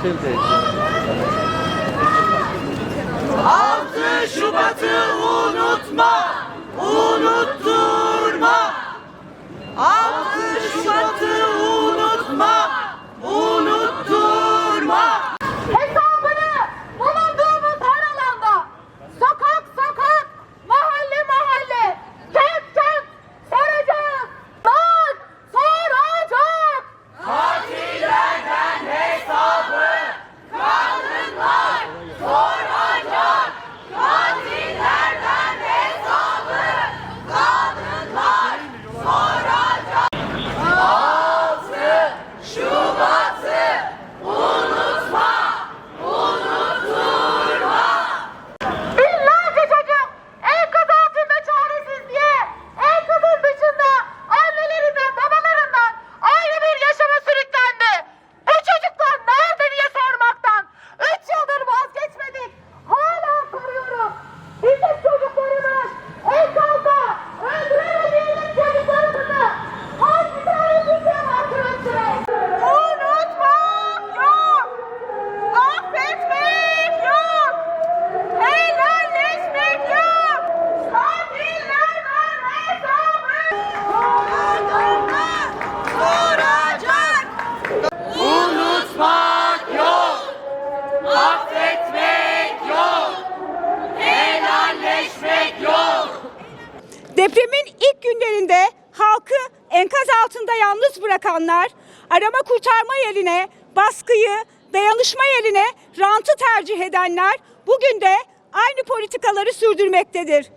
6 Şubat'ı unutma, unutturma. 6 Şubat'ı unutma, unutturma. Hesabını bulunduğumuz her alanda, sokak sokak, mahalle mahalle, kent kent soracağız. Bak, soracak. Katillerden hesabı kadınlar soracak. Katillerden hesabı kadınlar soracak. 6 Şubat'ı unutma, unutturma. Binlerce çocuk enkaz altında çaresiz diye enkazın dışında annelerinden babalarından ayrı bir yaşama sürüklendi. Bu çocuklar nerede diye sormaktan 3 yıldır vazgeçmedik. Hala soruyorum. Bizim çocuklarımız enkazda öldüremediğimiz çocuklarımızı hangi tanesiyle arkadaşlar? Unutmak yok. Affetmek yok. Helalleşmek yok. Katillerden hesabı Soracak. Unutmak yok. Affetmek yok. Helalleşmek yok. Depremin ilk günlerinde halkı enkaz altında yalnız bırakanlar, arama kurtarma yerine baskıyı, dayanışma yerine rantı tercih edenler bugün de aynı politikaları sürdürmektedir.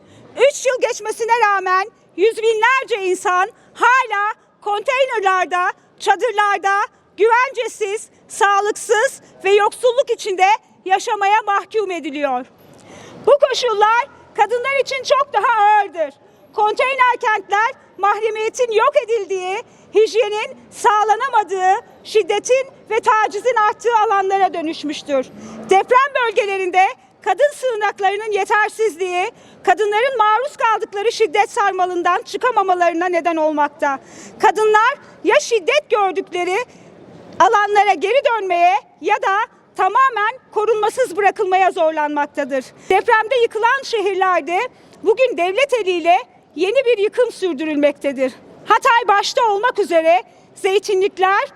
3 yıl geçmesine rağmen yüz binlerce insan hala konteynerlarda, çadırlarda, güvencesiz, sağlıksız ve yoksulluk içinde yaşamaya mahkum ediliyor. Bu koşullar kadınlar için çok daha ağırdır. Konteyner kentler mahremiyetin yok edildiği, hijyenin sağlanamadığı, şiddetin ve tacizin arttığı alanlara dönüşmüştür. Deprem bölgelerinde kadın sığınaklarının yetersizliği, kadınların maruz kaldıkları şiddet sarmalından çıkamamalarına neden olmakta. Kadınlar ya şiddet gördükleri alanlara geri dönmeye ya da tamamen korunmasız bırakılmaya zorlanmaktadır. Depremde yıkılan şehirlerde bugün devlet eliyle yeni bir yıkım sürdürülmektedir. Hatay başta olmak üzere zeytinlikler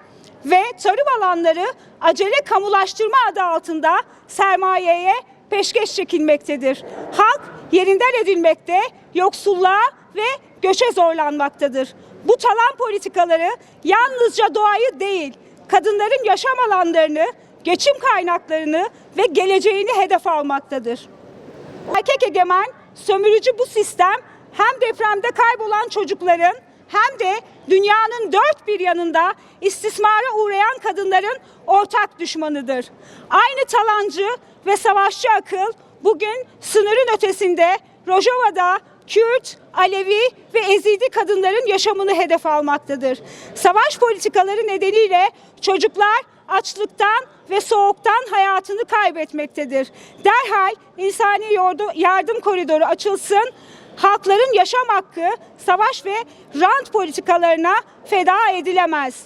ve tarım alanları acele kamulaştırma adı altında sermayeye peşkeş çekilmektedir. Halk yerinden edilmekte, yoksulluğa ve göçe zorlanmaktadır. Bu talan politikaları yalnızca doğayı değil, kadınların yaşam alanlarını, geçim kaynaklarını ve geleceğini hedef almaktadır. Erkek egemen, sömürücü bu sistem hem depremde kaybolan çocukların hem de dünyanın dört bir yanında istismara uğrayan kadınların ortak düşmanıdır. Aynı talancı ve savaşçı akıl bugün sınırın ötesinde Rojava'da Kürt, Alevi ve Ezidi kadınların yaşamını hedef almaktadır. Savaş politikaları nedeniyle çocuklar açlıktan ve soğuktan hayatını kaybetmektedir. Derhal insani yardım koridoru açılsın, halkların yaşam hakkı savaş ve rant politikalarına feda edilemez.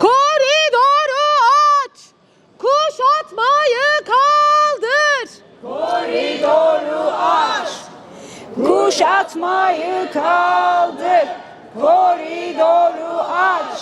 Koridoru aç, kuşatmayı kaldır. Koridoru aç. Kuşatmayı kaldır, koridoru aç.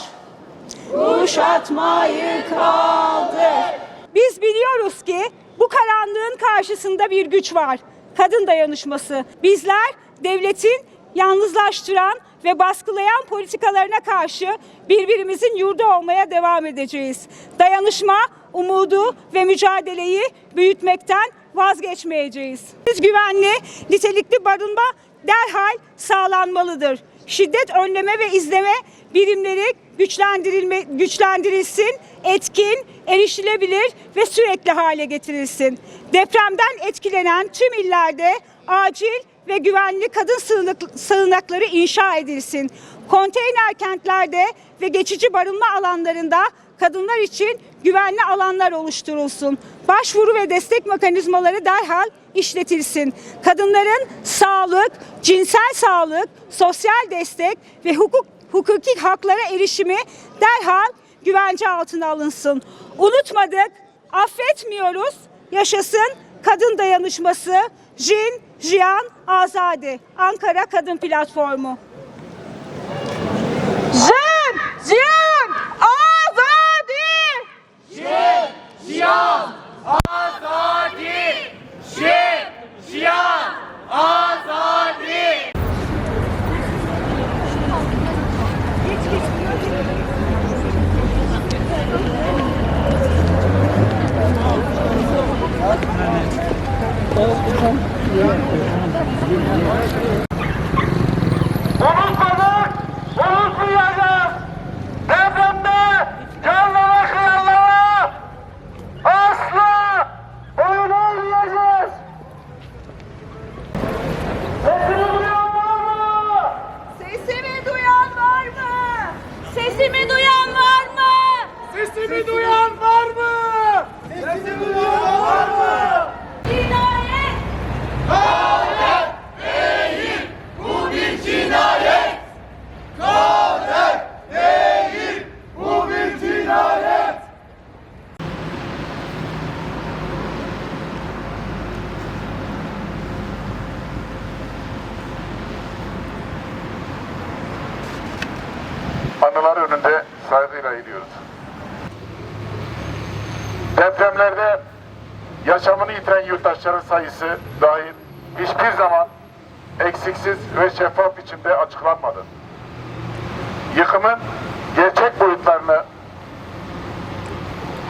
Kuşatmayı kaldır. Biz biliyoruz ki bu karanlığın karşısında bir güç var. Kadın dayanışması. Bizler devletin yalnızlaştıran ve baskılayan politikalarına karşı birbirimizin yurdu olmaya devam edeceğiz. Dayanışma, umudu ve mücadeleyi büyütmekten vazgeçmeyeceğiz. Güvenli, nitelikli barınma derhal sağlanmalıdır. Şiddet önleme ve izleme birimleri güçlendirilsin, etkin, erişilebilir ve sürekli hale getirilsin. Depremden etkilenen tüm illerde acil ve güvenli kadın sığınakları inşa edilsin. Konteyner kentlerde ve geçici barınma alanlarında kadınlar için güvenli alanlar oluşturulsun. Başvuru ve destek mekanizmaları derhal işletilsin. Kadınların sağlık, cinsel sağlık, sosyal destek ve hukuki haklara erişimi derhal güvence altına alınsın. Unutmadık, affetmiyoruz. Yaşasın kadın dayanışması. Jin, Jiyan, Azadi. Ankara Kadın Platformu. Jin, Jiyan, Azadi! Jiyan, azadi. Jiyan, azadi. Unutmadık, unutmayacağız. Depremde canlara kıyanlara asla boyun eğmeyeceğiz. Sesini duyan var mı? Sesimi duyan var mı? Sesimi duyan var mı? Sesimi duyan var mı? Sesimi duyan var mı? Cinayet! Kader değil, bu bir cinayet. Kader değil, bu bir cinayet. Anılar önünde saygıyla eğiliyoruz. Depremlerde yaşamını yitiren yurttaşların sayısı dahil hiçbir zaman eksiksiz ve şeffaf biçimde açıklanmadı. Yıkımın gerçek boyutlarını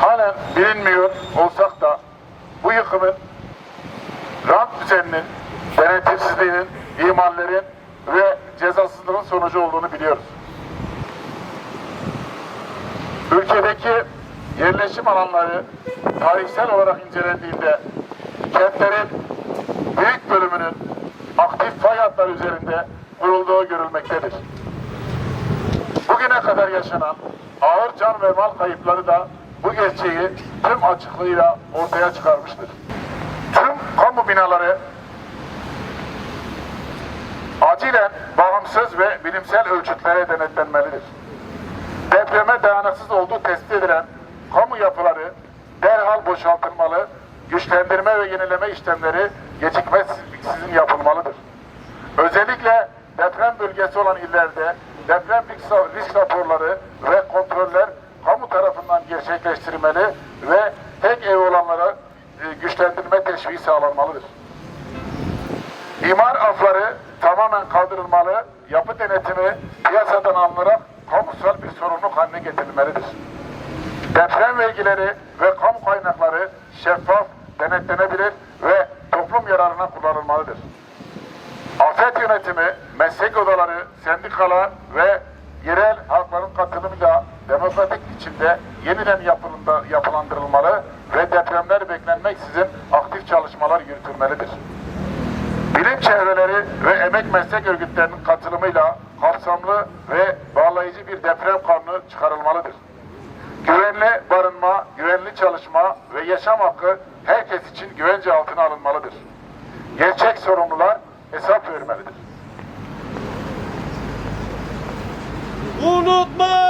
halen bilinmiyor olsak da bu yıkımın rant düzeninin, denetimsizliğinin, ihmallerin ve cezasızlığın sonucu olduğunu biliyoruz. Ülkedeki yerleşim alanları tarihsel olarak incelendiğinde kentlerin büyük bölümünün aktif fay hatları üzerinde kurulduğu görülmektedir. Bugüne kadar yaşanan ağır can ve mal kayıpları da bu gerçeği tüm açıklığıyla ortaya çıkarmıştır. Tüm kamu binaları acilen bağımsız ve bilimsel ölçütlere denetlenmelidir. Depreme dayanıksız olduğu tespit edilen kamu yapıları derhal boşaltılmalı, güçlendirme ve yenileme işlemleri gecikmeksizin yapılmalıdır. Özellikle deprem bölgesi olan illerde deprem risk raporları ve kontroller kamu tarafından gerçekleştirilmeli ve tek ev olanlara güçlendirme teşviği sağlanmalıdır. İmar afları tamamen kaldırılmalı, yapı denetimi piyasadan alınarak kamusal bir sorumluluk haline getirilmelidir. Deprem vergileri ve kamu kaynakları şeffaf, denetlenebilir ve toplum yararına kullanılmalıdır. Afet yönetimi, meslek odaları, sendikalar ve yerel halkların katılımıyla demokratik biçimde yeniden yapılandırılmalı ve depremler beklenmeksizin aktif çalışmalar yürütülmelidir. Bilim çevreleri ve emek meslek örgütlerinin katılımıyla kapsamlı ve bağlayıcı bir deprem kanunu çıkarılmalıdır. Güvenli barınma, güvenli çalışma ve yaşam hakkı herkes için güvence altına alınmalıdır. Gerçek sorumlular hesap vermelidir. Unutma!